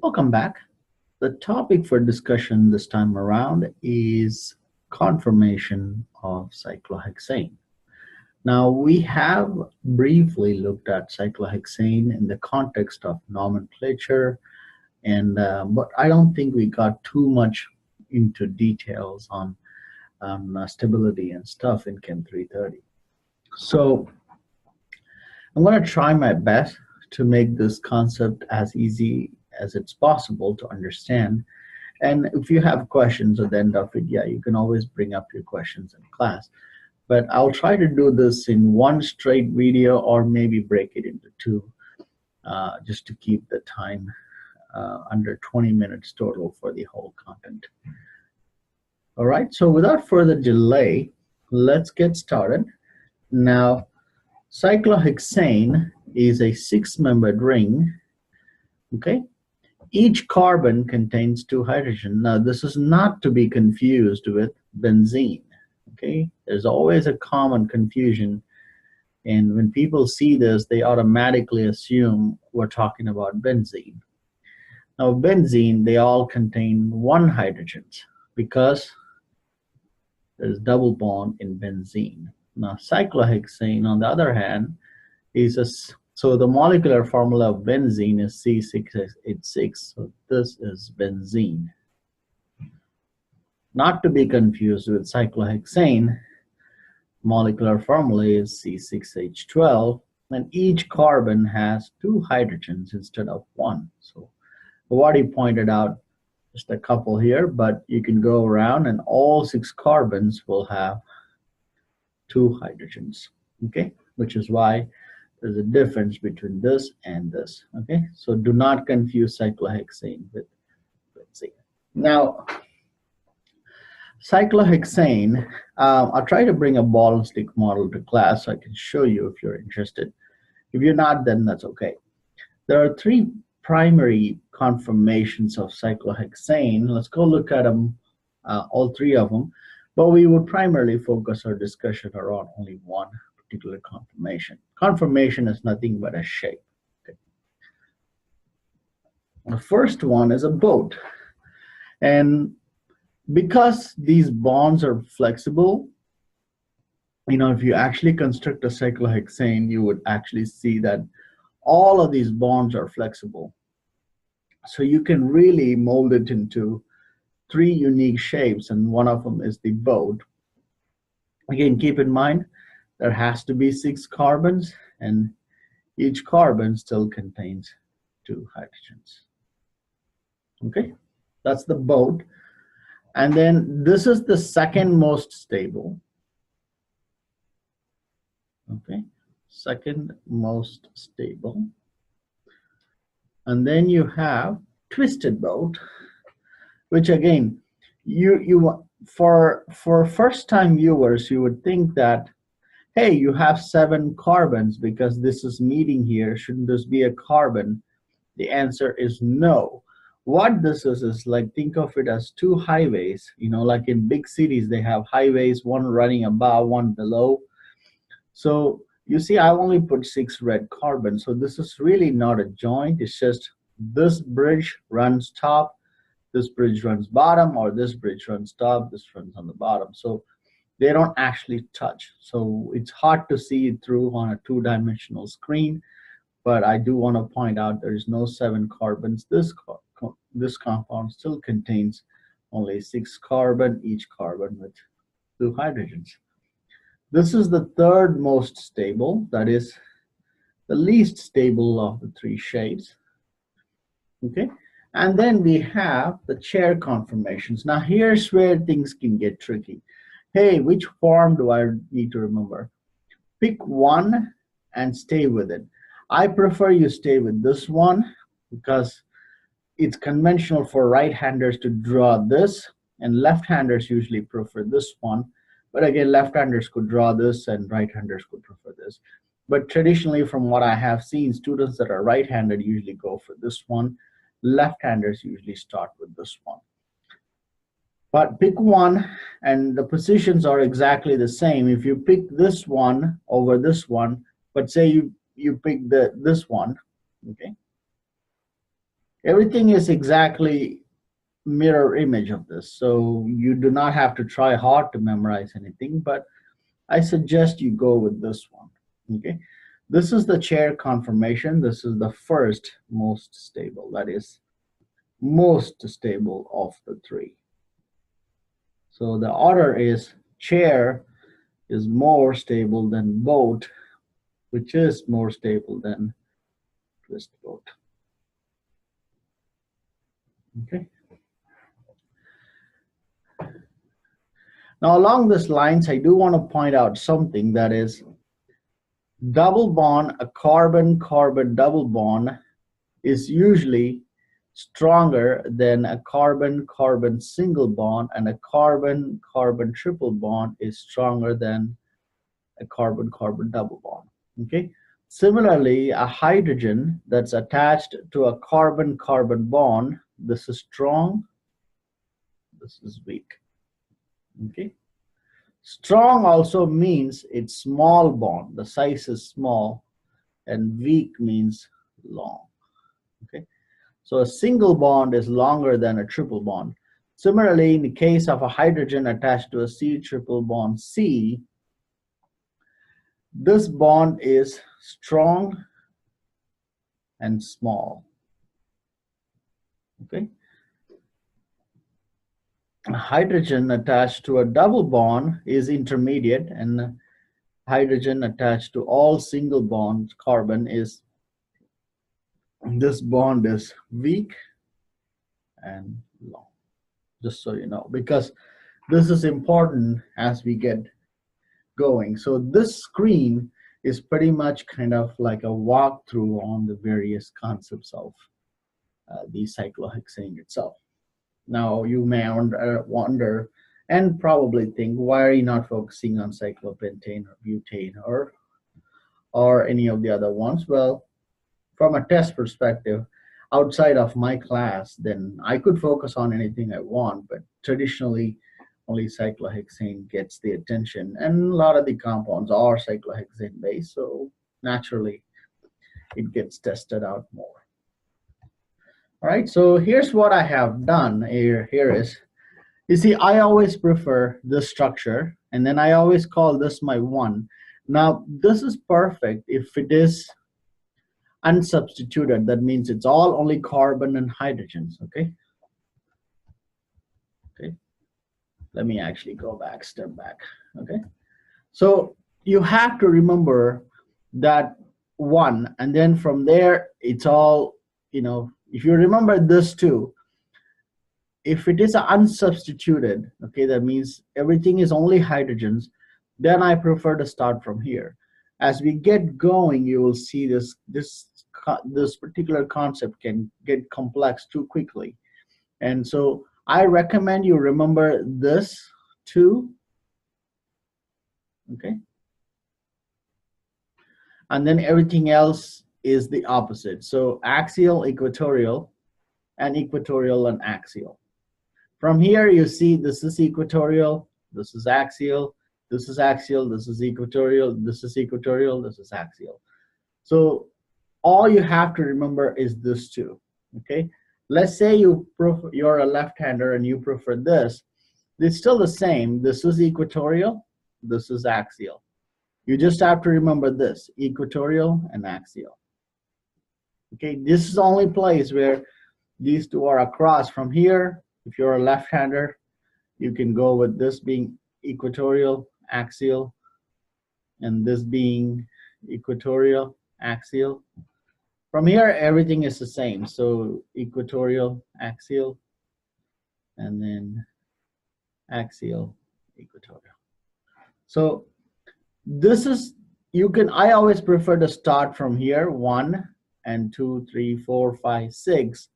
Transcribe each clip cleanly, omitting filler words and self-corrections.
Welcome back. The topic for discussion this time around is conformation of cyclohexane. Now, we have briefly looked at cyclohexane in the context of nomenclature, but I don't think we got too much into details on stability and stuff in Chem 330. So I'm going to try my best to make this concept as easy as it's possible to understand. And if you have questions at the end of it, yeah, you can always bring up your questions in class. But I'll try to do this in one straight video or maybe break it into two, just to keep the time under 20 minutes total for the whole content. All right, so without further delay, let's get started. Now, cyclohexane is a six-membered ring, okay? Each carbon contains two hydrogens. Now, this is not to be confused with benzene, okay? There's always a common confusion, and when people see this, they automatically assume we're talking about benzene. Now, benzene, they all contain one hydrogen because there's double bond in benzene. Now, cyclohexane, on the other hand, so the molecular formula of benzene is C6H6, so this is benzene. Not to be confused with cyclohexane, molecular formula is C6H12, and each carbon has two hydrogens instead of one. So I've already pointed out just a couple here, but you can go around and all six carbons will have two hydrogens, okay? Which is why there's a difference between this and this, okay? So do not confuse cyclohexane with benzene. Now, cyclohexane, I'll try to bring a ball and stick model to class so I can show you if you're interested. If you're not, then that's okay. There are three primary conformations of cyclohexane. Let's go look at them, all three of them, but we would primarily focus our discussion around only one particular conformation. Conformation is nothing but a shape. Okay. The first one is a boat, and because these bonds are flexible, you know, if you actually construct a cyclohexane, you would actually see that all of these bonds are flexible. So you can really mold it into three unique shapes, and one of them is the boat. Again, keep in mind, there has to be six carbons, and each carbon still contains two hydrogens. Okay, that's the boat. And then this is the second most stable. Okay, second most stable. And then you have twisted boat, which again, for first-time viewers, you would think that, hey, you have 7 carbons because this is meeting here. Shouldn't this be a carbon? The answer is no. What this is like, think of it as two highways. You know, like in big cities, they have highways, one running above, one below. So you see, I only put 6 red carbons. So this is really not a joint. It's just this bridge runs top, this bridge runs bottom, or this bridge runs top, this runs on the bottom. So they don't actually touch. So it's hard to see it through on a two-dimensional screen, but I do want to point out there is no 7 carbons. This compound still contains only 6 carbon, each carbon with 2 hydrogens. This is the third most stable, that is the least stable of the 3 shapes. Okay, and then we have the chair conformations. Now here's where things can get tricky. Hey, which form do I need to remember? Pick one and stay with it. I prefer you stay with this one because it's conventional for right-handers to draw this, and left-handers usually prefer this one. But again, left-handers could draw this and right-handers could prefer this. But traditionally, from what I have seen, students that are right-handed usually go for this one. Left-handers usually start with this one. But pick one, and the positions are exactly the same. If you pick this one over this one, but say you pick this one, okay? Everything is exactly mirror image of this, so you do not have to try hard to memorize anything, but I suggest you go with this one. Okay, this is the chair conformation. This is the first most stable, that is most stable of the three. So the order is chair is more stable than boat, which is more stable than twist boat. Okay. Now along these lines, I do want to point out something, that is double bond, a carbon-carbon double bond is usually stronger than a carbon-carbon single bond, and a carbon-carbon triple bond is stronger than a carbon-carbon double bond. Okay. Similarly, a hydrogen that's attached to a carbon-carbon bond, this is strong, this is weak. Okay. Strong also means it's small bond, the size is small, and weak means long. Okay. So a single bond is longer than a triple bond. Similarly, in the case of a hydrogen attached to a C triple bond C, this bond is strong and small. Okay. A hydrogen attached to a double bond is intermediate, and hydrogen attached to all single bonds carbon is, this bond is weak and long. Just so you know, because this is important as we get going. So this screen is pretty much kind of like a walkthrough on the various concepts of the cyclohexane itself. Now you may wonder and probably think, why are you not focusing on cyclopentane or butane or any of the other ones? Well, from a test perspective, outside of my class, then I could focus on anything I want, but traditionally only cyclohexane gets the attention, and a lot of the compounds are cyclohexane based, so naturally it gets tested out more. All right, so here's what I have done here is, you see, I always prefer this structure, and then I always call this my 1. Now this is perfect if it is unsubstituted. That means it's all only carbon and hydrogens. Okay. Okay. Let me actually go back, step back. Okay. So you have to remember that 1, and then from there it's all, you know, if you remember this too, if it is unsubstituted, okay, that means everything is only hydrogens, then I prefer to start from here. As we get going, you will see this particular concept can get complex too quickly. And so I recommend you remember this too. Okay. And then everything else is the opposite. So axial, equatorial, and equatorial and axial. From here, you see this is equatorial, this is axial, this is axial, this is equatorial, this is equatorial, this is axial. So all you have to remember is this too. Okay. Let's say you're a left-hander and you prefer this. It's still the same. This is equatorial, this is axial. You just have to remember this, equatorial and axial. Okay, this is the only place where these two are across. From here, if you're a left-hander, you can go with this being equatorial, axial, and this being equatorial, axial. From here, everything is the same. So equatorial, axial, and then axial, equatorial. So this is, I always prefer to start from here, 1 and 2, 3, 4, 5, 6.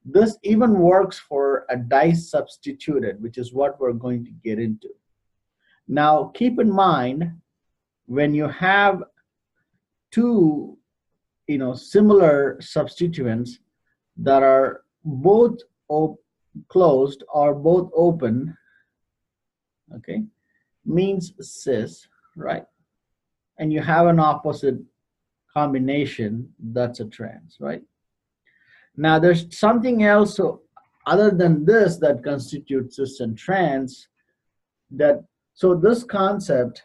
This even works for a dice substituted, which is what we're going to get into. Now, keep in mind, when you have two, similar substituents that are both closed or both open, okay, means cis, right? And you have an opposite combination, that's a trans, right? Now there's something else other than this that constitutes cis and trans. So this concept,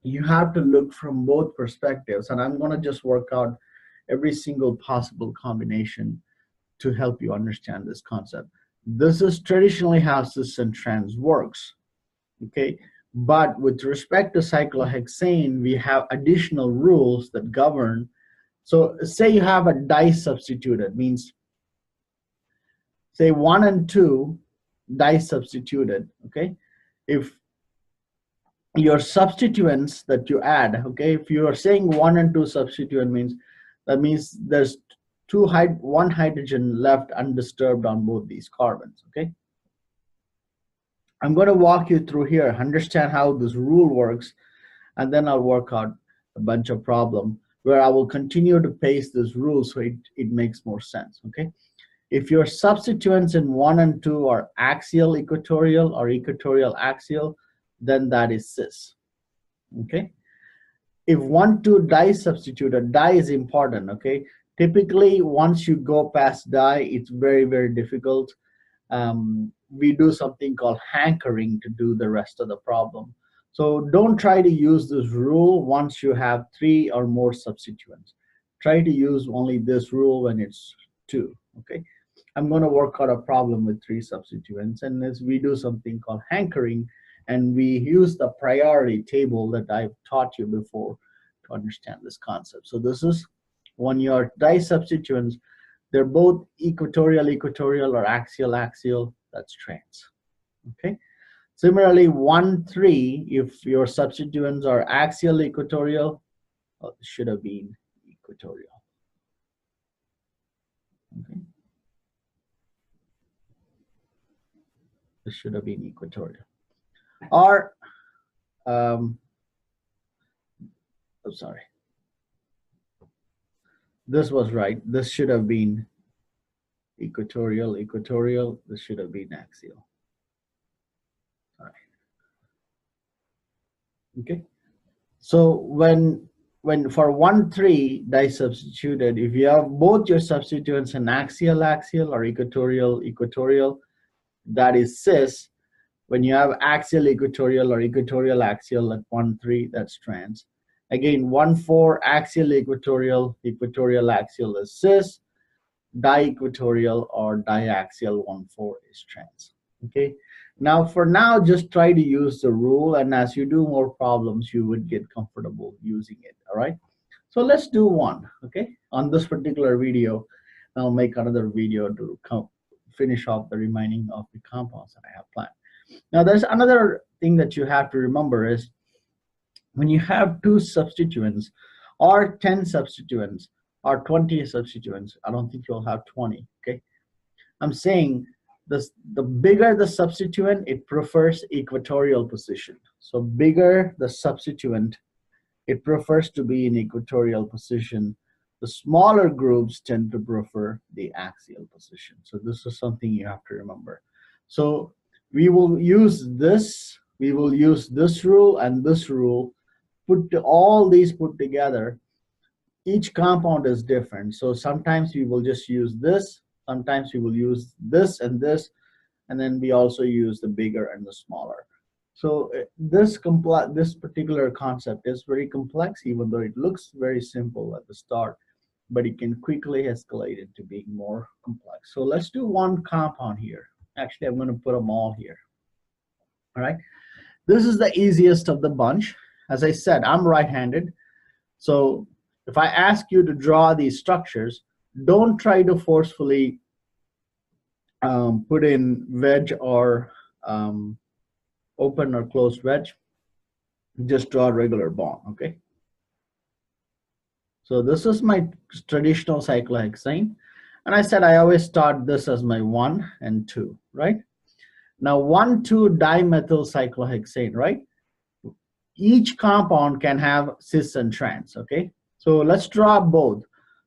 you have to look from both perspectives, and I'm going to just work out every single possible combination to help you understand this concept. This is traditionally how cis and trans works, okay? But with respect to cyclohexane, we have additional rules that govern. So say you have a disubstituted, means say 1 and 2 disubstituted, okay? If your substituents that you add, okay, if you are saying 1 and 2 substituent, means that means there's one hydrogen left undisturbed on both these carbons, okay? I'm going to walk you through here, understand how this rule works, and then I'll work out a bunch of problems where I will continue to paste this rule so it makes more sense, okay? If your substituents in 1 and 2 are axial equatorial or equatorial axial, then that is cis, okay? If 1, 2 disubstituted, di is important, okay? Typically, once you go past di, it's very, very difficult. We do something called hankering to do the rest of the problem. So don't try to use this rule once you have 3 or more substituents. Try to use only this rule when it's 2, okay? I'm going to work out a problem with 3 substituents, and as we do something called hankering, and we use the priority table that I've taught you before to understand this concept. So this is when your disubstituents, they're both equatorial or axial, that's trans, okay? Similarly, 1, 3, if your substituents are axial equatorial, well, it should have been equatorial, okay? This should have been equatorial. Or, oh, sorry. This was right. This should have been equatorial. This should have been axial. All right. Okay. So when for 1, 3 disubstituted, if you have both your substituents in axial or equatorial, that is cis. When you have axial equatorial or equatorial axial at 1, 3, that's trans. Again, 1, 4 axial equatorial axial is cis. Di-equatorial or diaxial 1, 4 is trans. Okay. Now, for now, just try to use the rule, and as you do more problems, you would get comfortable using it. All right. So let's do one. Okay. On this particular video, I'll make another video to finish off the remaining of the compounds that I have planned. Now, there's another thing that you have to remember is when you have 2 substituents or 10 substituents or 20 substituents, I don't think you'll have 20, okay? I'm saying this, the bigger the substituent, it prefers equatorial position. So bigger the substituent, it prefers to be in equatorial position. The smaller groups tend to prefer the axial position. So this is something you have to remember. So we will use this rule and this rule, all these put together. Each compound is different. So sometimes we will just use this, sometimes we will use this, and then we also use the bigger and the smaller. So this particular concept is very complex, even though it looks very simple at the start, but it can quickly escalate into being more complex. So let's do one compound here. Actually, I'm going to put them all here. All right. This is the easiest of the bunch. As I said, I'm right-handed. So if I ask you to draw these structures, don't try to forcefully put in wedge or open or closed wedge. Just draw a regular bond, okay? So this is my traditional cyclohexane. And I said I always start this as my 1 and 2, right? Now 1, 2 dimethyl cyclohexane, right? Each compound can have cis and trans, okay? So let's draw both.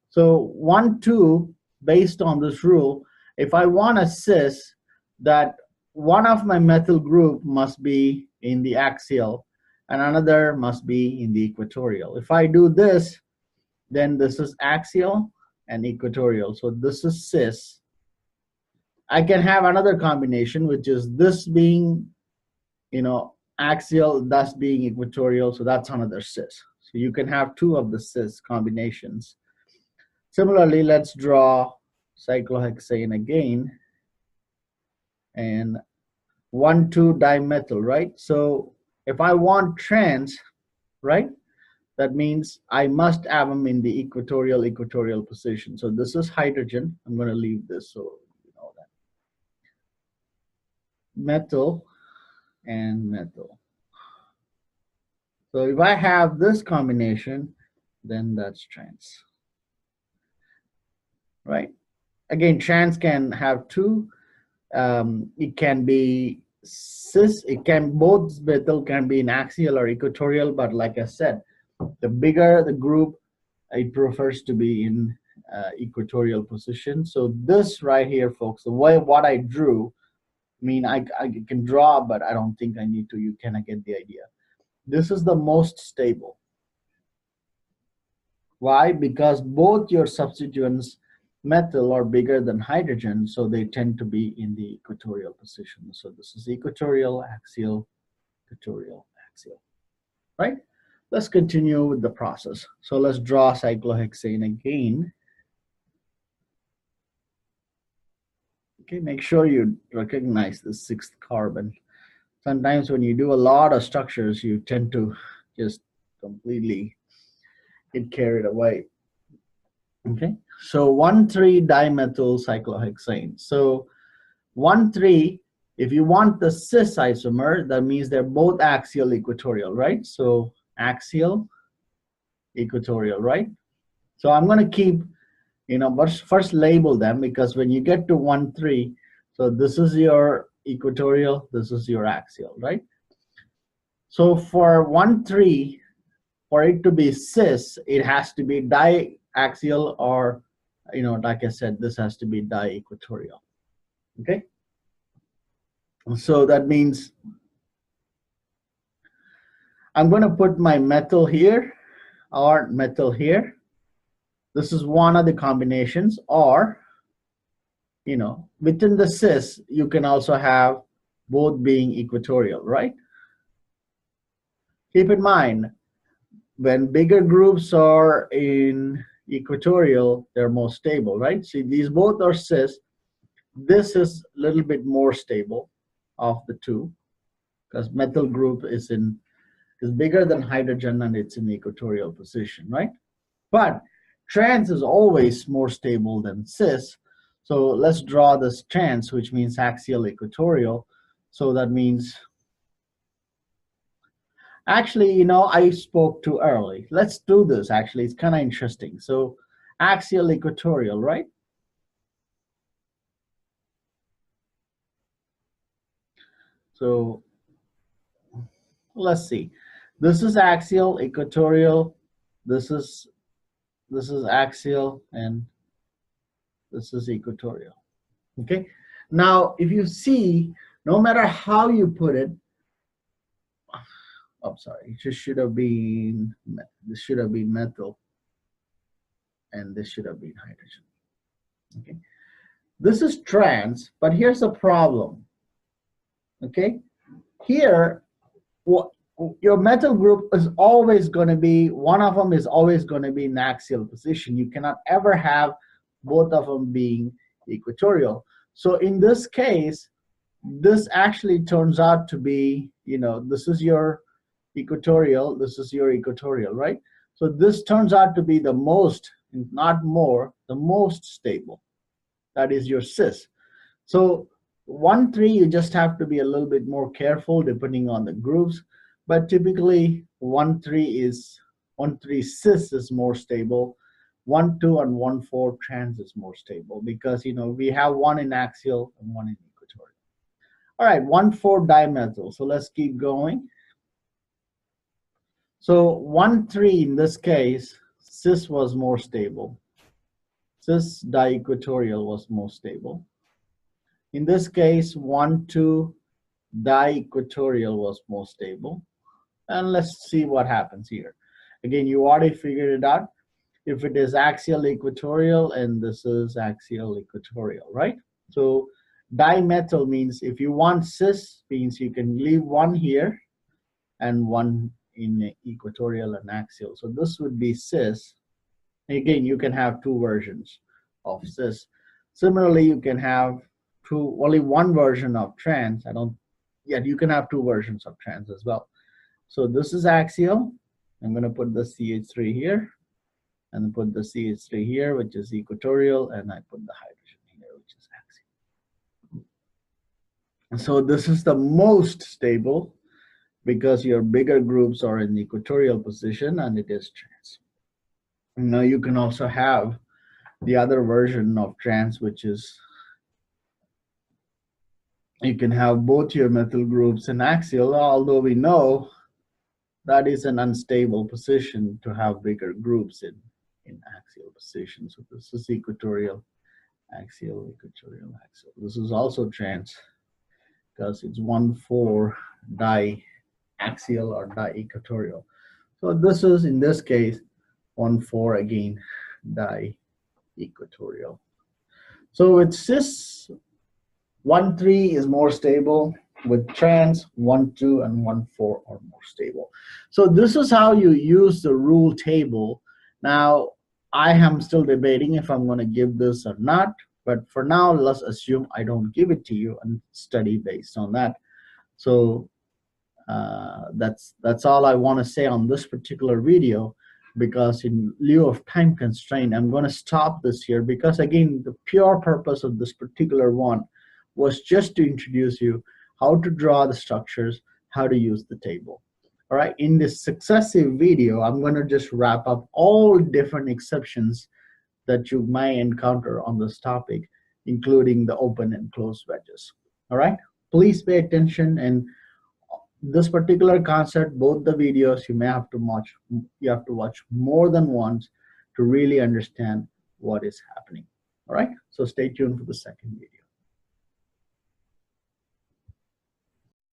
So 1, 2, based on this rule, if I want a cis, that one of my methyl group must be in the axial and another must be in the equatorial. If I do this, then this is axial and equatorial. So this is cis. I can have another combination, which is this being, axial, thus being equatorial. So that's another cis. So you can have two of the cis combinations. Similarly, let's draw cyclohexane again, and 1,2 dimethyl, right? So if I want trans, right, that means I must have them in the equatorial position. So this is hydrogen. I'm going to leave this so you know that. Methyl and methyl. So if I have this combination, then that's trans, right? Again, trans can have two. It can be cis. It can, both methyl can be in axial or equatorial, but like I said, the bigger the group, it prefers to be in equatorial position. So this right here, folks, the way what I drew, I mean, I can draw, but I don't think I need to. You kind of get the idea. This is the most stable. Why? Because both your substituents, methyl, are bigger than hydrogen, so they tend to be in the equatorial position. So this is equatorial, axial, equatorial, axial, right? Let's continue with the process. So let's draw cyclohexane again. Okay, make sure you recognize the sixth carbon. Sometimes when you do a lot of structures, you tend to just completely get carried away. Okay, so 1,3 dimethyl cyclohexane. So 1,3, if you want the cis isomer, that means they're both axial equatorial, right? So axial equatorial, right? So I'm going to keep, first label them, because when you get to 1,3, so this is your equatorial, this is your axial, right? So for 1,3, for it to be cis, it has to be diaxial, or, like I said, this has to be di-equatorial. Okay? So that means I'm going to put my methyl here or methyl here. This is one of the combinations, or, within the cis, you can also have both being equatorial, right? Keep in mind, when bigger groups are in equatorial, they're more stable, right? See, these both are cis. This is a little bit more stable of the two, because methyl group is bigger than hydrogen and it's in the equatorial position, right? But trans is always more stable than cis. So let's draw this trans, which means axial equatorial. So that means, actually, I spoke too early. Let's do this. Actually, it's kind of interesting. So axial equatorial, right? So let's see. This is axial equatorial. This is axial, and this is equatorial. Okay. Now, if you see, no matter how you put it, oh, sorry, it just should have been, this should have been methyl, and this should have been hydrogen. Okay. This is trans, but here's a problem. Okay. Here, what your methyl group is always going to be, one of them is always going to be in axial position. You cannot ever have both of them being equatorial. So in this case, this actually turns out to be, this is your equatorial, this is your equatorial, right? So this turns out to be the most, not more, the most stable. That is your cis. So 1,3, you just have to be a little bit more careful depending on the groups. But typically 1,3 cis is more stable. 1,2 and 1,4 trans is more stable, because we have one in axial and one in equatorial. All right, 1,4 dimethyl. So let's keep going. So 1,3 in this case, cis was more stable. Cis di-equatorial was more stable. In this case, 1,2 di-equatorial was more stable. And let's see what happens here. Again, you already figured it out. if it is axial equatorial, and this is axial equatorial, right? So dimethyl means if you want cis, means you can leave one here and one in equatorial and axial. So this would be cis. Again, you can have two versions of cis. Similarly, you can have only one version of trans. You can have two versions of trans as well. So this is axial. I'm going to put the CH3 here, and put the CH3 here, which is equatorial, and I put the hydrogen here, which is axial. So this is the most stable because your bigger groups are in the equatorial position, and it is trans. Now you can also have the other version of trans, which is you can have both your methyl groups in axial, although we know that is an unstable position to have bigger groups in axial position. So this is equatorial, axial, equatorial, axial. This is also trans because it's 1,4 diaxial or di-equatorial. So this is, in this case, 1,4 again, di-equatorial. So with cis, 1,3 is more stable. With trans, 1,2 and 1,4 are more stable. So this is how you use the rule table. Now, I am still debating if I'm going to give this or not, but for now, let's assume I don't give it to you and study based on that. So that's all I want to say on this particular video, because in lieu of time constraint, I'm going to stop this here, because again, the pure purpose of this particular one was just to introduce you how to draw the structures, how to use the table. All right, in this successive video, I'm going to just wrap up all different exceptions that you might encounter on this topic, including the open and closed wedges. All right, please pay attention. And this particular concept, both the videos, you have to watch more than once to really understand what is happening. All right, so stay tuned for the second video.